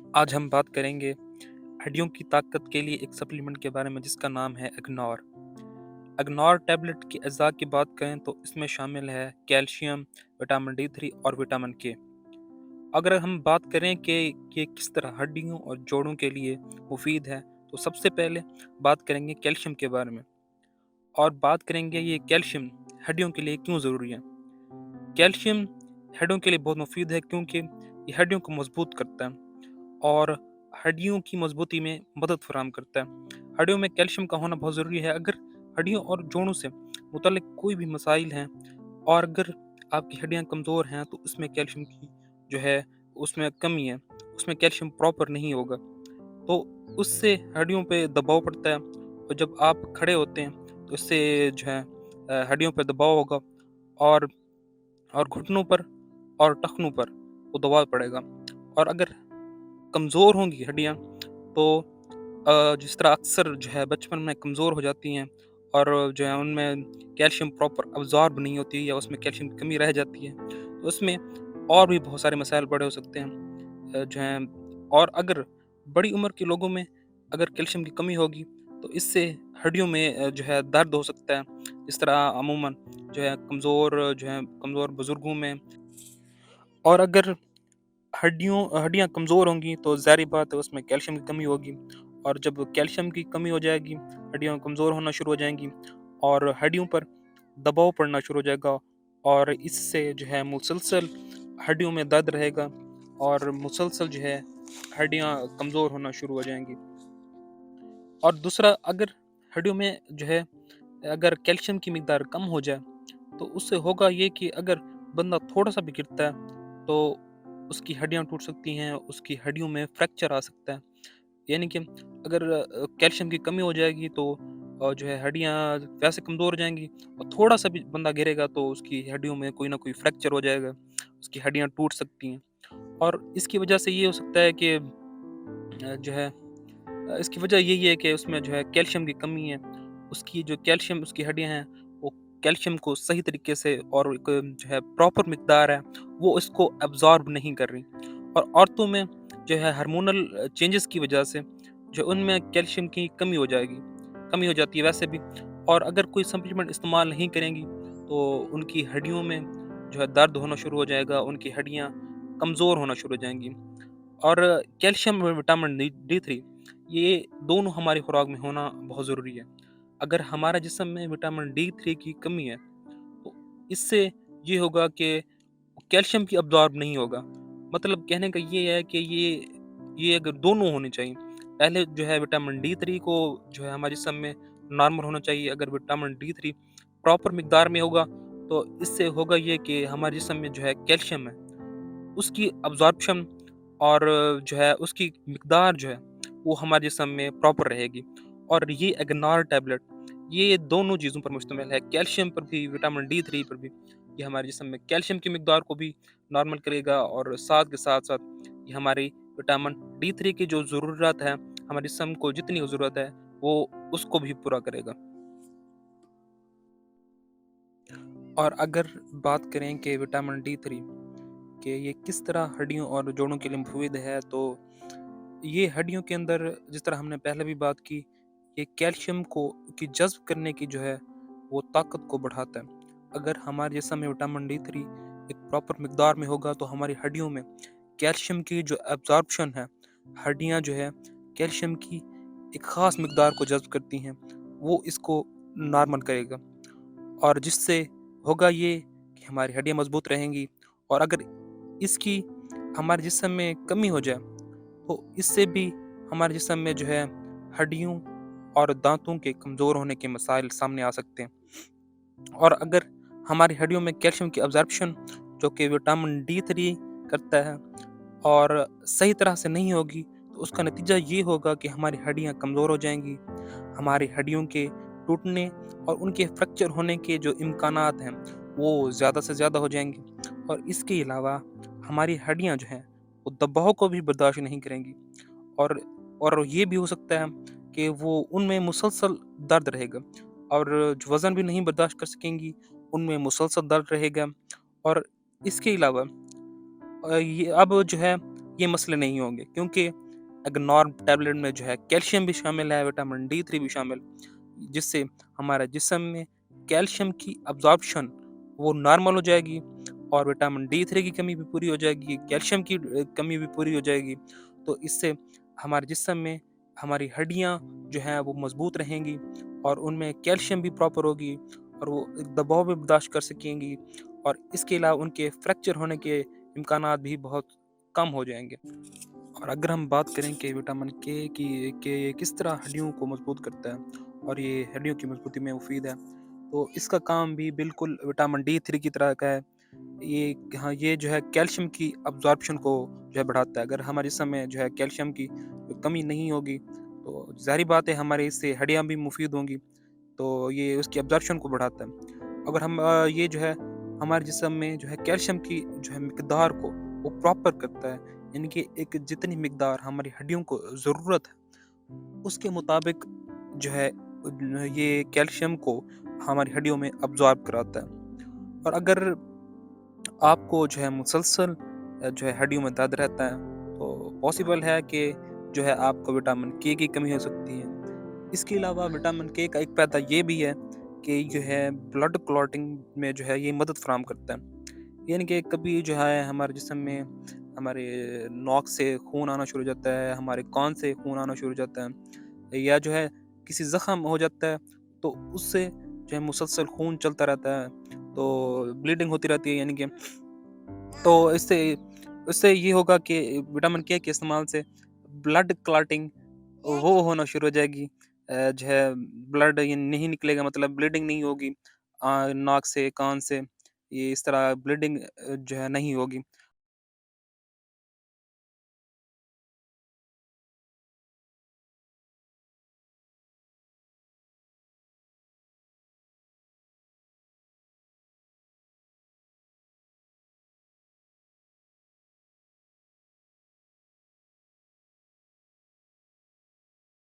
आज हम बात करेंगे हड्डियों की ताकत के लिए एक सप्लीमेंट के बारे में जिसका नाम है एग्नॉर। एग्नॉर टैबलेट की अज़ा की बात करें तो इसमें शामिल है कैल्शियम, विटामिन D3 और विटामिन के। अगर हम बात करें कि ये किस तरह हड्डियों और जोड़ों के लिए मुफीद है, तो सबसे पहले बात करेंगे कैल्शियम के बारे में और बात करेंगे ये कैल्शियम हड्डियों के लिए क्यों ज़रूरी है। कैल्शियम हड्डियों के लिए बहुत मुफीद है क्योंकि ये हड्डियों को मजबूत करता है और हड्डियों की मजबूती में मदद फराहम करता है। हड्डियों में कैल्शियम का होना बहुत ज़रूरी है। अगर हड्डियों और जोड़ों से मुतल्लिक कोई भी मसाइल हैं और अगर आपकी हड्डियाँ कमज़ोर हैं तो उसमें कैल्शियम की जो है उसमें कमी है, उसमें कैल्शियम प्रॉपर नहीं होगा, तो उससे हड्डियों पे दबाव पड़ता है और जब आप खड़े होते हैं तो इससे जो है हड्डियों पर दबाव होगा और घुटनों पर और टखनों पर वो दबाव पड़ेगा। और अगर कमज़ोर होंगी हड्डियाँ तो जिस तरह अक्सर जो है बचपन में कमज़ोर हो जाती हैं और जो है उनमें कैल्शियम प्रॉपर अब्ज़ॉर्ब नहीं होती या उसमें कैल्शियम की कमी रह जाती है, तो उसमें और भी बहुत सारे मसाइल बड़े हो सकते हैं जो हैं। और अगर बड़ी उम्र के लोगों में अगर कैल्शियम की कमी होगी तो इससे हड्डियों में जो है दर्द हो सकता है। इस तरह अमूमन जो है कमज़ोर बुज़ुर्गों में और अगर हड्डियाँ कमज़ोर होंगी तो ज़ाहिर बात है उसमें कैल्शियम की कमी होगी और जब कैल्शियम की कमी हो जाएगी, हड्डियाँ कमज़ोर होना शुरू हो जाएँगी और हड्डियों पर दबाव पड़ना शुरू हो जाएगा और इससे जो है मुसलसल हड्डियों में दर्द रहेगा और मुसलसल जो है हड्डियाँ कमज़ोर होना शुरू हो जाएँगी। और दूसरा, अगर हड्डियों में जो है अगर कैल्शियम की मिकदार कम हो जाए तो उससे होगा ये कि अगर बंदा थोड़ा-सा भी गिरता है तो उसकी हड्डियाँ टूट सकती हैं, उसकी हड्डियों में फ्रैक्चर आ सकता है। यानी कि अगर कैल्शियम की कमी हो जाएगी तो जो है हड्डियाँ वैसे कमज़ोर हो जाएँगी और थोड़ा-सा भी बंदा गिरेगा तो उसकी हड्डियों में कोई न कोई फ्रैक्चर हो जाएगा, उसकी हड्डियाँ टूट सकती हैं। और इसकी वजह से ये हो सकता है कि जो है इसकी वजह यही है कि उसमें जो है कैल्शियम की कमी है। उसकी जो कैल्शियम उसकी हड्डियाँ हैं, वो कैल्शियम को सही तरीके से और एक जो है प्रॉपर मिकदार है, वो इसको अब्ज़ॉर्ब नहीं कर रही। और औरतों में जो है हार्मोनल चेंजेस की वजह से जो उनमें कैल्शियम की कमी हो जाती है वैसे भी। और अगर कोई सप्लीमेंट इस्तेमाल नहीं करेंगी, तो उनकी हड्डियों में जो है दर्द होना शुरू हो जाएगा, उनकी हड्डियाँ कमज़ोर होना शुरू हो जाएँगी। और कैल्शियम और विटामिन डी3 ये दोनों हमारी खुराक में होना बहुत ज़रूरी है। अगर हमारे जिस्म में विटामिन D3 की कमी है तो इससे ये होगा कि कैल्शियम की अब्ज़ॉर्ब नहीं होगा। मतलब कहने का ये है कि ये अगर दोनों होने चाहिए। पहले जो है विटामिन D3 को जो है हमारे जिस्म में नॉर्मल होना चाहिए। अगर विटामिन D3 प्रॉपर मिकदार में होगा तो इससे होगा ये कि हमारे जिस्म में जो है कैल्शियम है उसकी अब्ज़ॉर्प्शन और जो है उसकी मिकदार जो है वो हमारे जिस्म में प्रॉपर रहेगी। और ये एगनार टैबलेट ये दोनों चीज़ों पर मुश्तमिल है, कैल्शियम पर भी, विटामिन D3 पर भी। ये हमारे जिस्म में कैल्शियम की मिकदार को भी नॉर्मल करेगा और साथ के साथ-साथ ये हमारी विटामिन D3 की जो ज़रूरत है, हमारे जिस्म को जितनी ज़रूरत है, वो उसको भी पूरा करेगा। और अगर बात करें कि विटामिन D3 कि ये किस तरह हड्डियों और जोड़ों के लिए मुफीद है, तो ये हड्डियों के अंदर जिस तरह हमने पहले भी बात की, ये कैल्शियम को की जज़्ब करने की जो है, वो ताकत को बढ़ाता है। अगर हमारे जिस्म में विटामिन D3 एक प्रॉपर मिकदार में होगा, तो हमारी हड्डियों में कैल्शियम की जो एब्ज़ॉर्प्शन है, हड्डियाँ जो है कैल्शियम की एक ख़ास मिकदार को जज़्ब करती हैं, वो इसको नॉर्मल करेगा और जिससे होगा ये कि हमारी हड्डियाँ मज़बूत रहेंगी। और अगर इसकी हमारे जिस्म में कमी हो जाए तो इससे भी हमारे जिस्म में जो है हड्डियों और दांतों के कमज़ोर होने के मसाइल सामने आ सकते हैं। और अगर हमारी हड्डियों में कैल्शियम की अब्ज़ॉर्प्शन जो कि विटामिन D3 करता है और सही तरह से नहीं होगी, तो उसका नतीजा ये होगा कि हमारी हड्डियाँ कमज़ोर हो जाएँगी, हमारी हड्डियों के टूटने और उनके फ्रैक्चर होने के जो इम्कानात हैं, वो ज़्यादा से ज़्यादा हो जाएँगे। और इसके अलावा हमारी हड्डियाँ जो हैं, वो दबाव को भी बर्दाश्त नहीं करेंगी और ये भी हो सकता है कि वो उनमें मुसलसल दर्द रहेगा और जो वज़न भी नहीं बर्दाश्त कर सकेंगी, उनमें मुसलसल दर्द रहेगा। और इसके अलावा ये अब जो है ये मसले नहीं होंगे, क्योंकि एगनॉर टैबलेट में जो है कैल्शियम भी शामिल है, विटामिन डी थ्री भी शामिल, जिससे हमारे जिस्म में कैल्शियम की अब्जॉर्प्शन वो नॉर्मल हो जाएगी, और विटामिन डी थ्री की कमी भी पूरी हो जाएगी, कैल्शियम की कमी भी पूरी हो जाएगी। तो इससे हमारे जिस्म में हमारी हड्डियाँ जो हैं वो मजबूत रहेंगी, और उनमें कैल्शियम भी प्रॉपर होगी, और वो एक दबाव भी बर्दाश्त कर सकेंगी, और इसके अलावा उनके फ्रैक्चर होने के इम्कानात भी बहुत कम हो जाएंगे। और अगर हम बात करें कि विटामिन के ये किस तरह हड्डियों को मजबूत करता है और ये हड्डियों की मजबूती में मुफीद है, तो इसका काम भी बिल्कुल विटामिन डी थ्री की तरह का है। ये हाँ, ये जो है कैल्शियम की अब्जॉर्प्शन को जो है बढ़ाता है। अगर हमारे जिस्म में जो है कैल्शियम की कमी नहीं होगी, तो ज़ाहिर बात है हमारे इससे हड्डियाँ भी मुफीद होंगी, तो ये उसकी अब्जॉर्प्शन को बढ़ाता है। अगर हम ये जो है हमारे जिस्म में जो है कैल्शियम की जो है मिकदार को वो प्रॉपर करता है, यानी कि एक जितनी मिकदार हमारी हड्डियों को ज़रूरत है, उसके मुताबिक जो है ये कैल्शियम को हमारी हड्डियों में अब्जॉर्ब कराता है। और अगर आपको जो है मुसलसल जो है हड्डियों में दर्द रहता है, तो पॉसिबल है कि जो है आपको विटामिन के की कमी हो सकती है। इसके अलावा विटामिन के का एक फ़ायदा ये भी है कि जो है ब्लड क्लॉटिंग में जो है ये मदद फ़राहम करता है। यानी कि कभी जो है हमारे जिस्म में हमारे नोक से खून आना शुरू हो जाता है, हमारे कान से खून आना शुरू हो जाता है, या जो है किसी ज़ख्म हो जाता है, तो उससे जो है मुसलसल खून चलता रहता है, तो ब्लीडिंग होती रहती है, यानी कि तो इससे इससे ये होगा कि विटामिन के इस्तेमाल से ब्लड क्लॉटिंग वो होना शुरू हो जाएगी। जो है ब्लड ये नहीं निकलेगा, मतलब ब्लीडिंग नहीं होगी नाक से, कान से, ये इस तरह ब्लीडिंग जो है नहीं होगी।